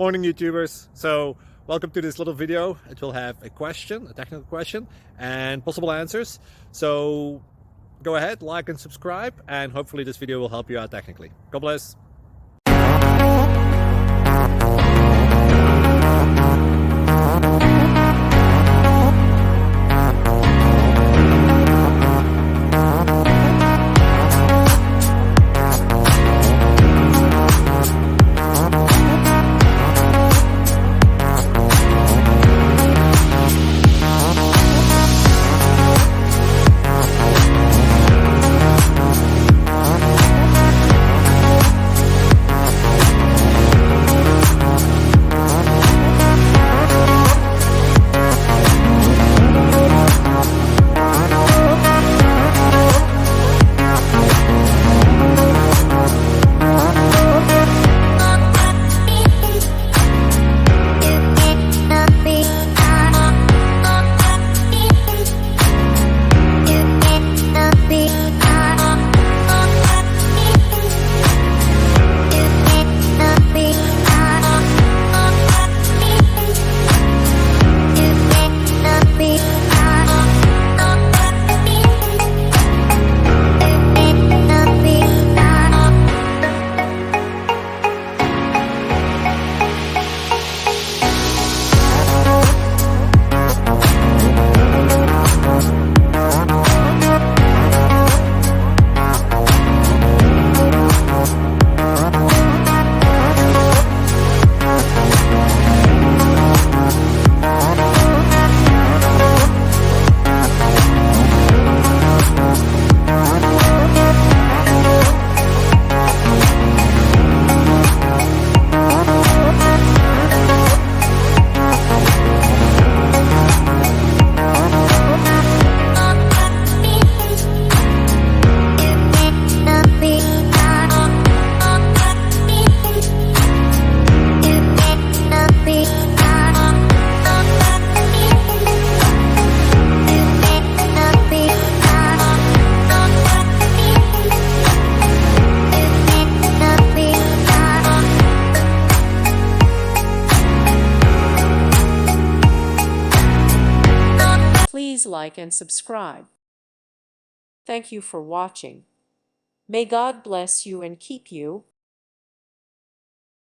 Morning YouTubers. So welcome to this little video. It will have a question, a technical question, and possible answers. So go ahead, like and subscribe, and hopefully this video will help you out technically. God bless. Please like and subscribe. Thank you for watching. May God bless you and keep you.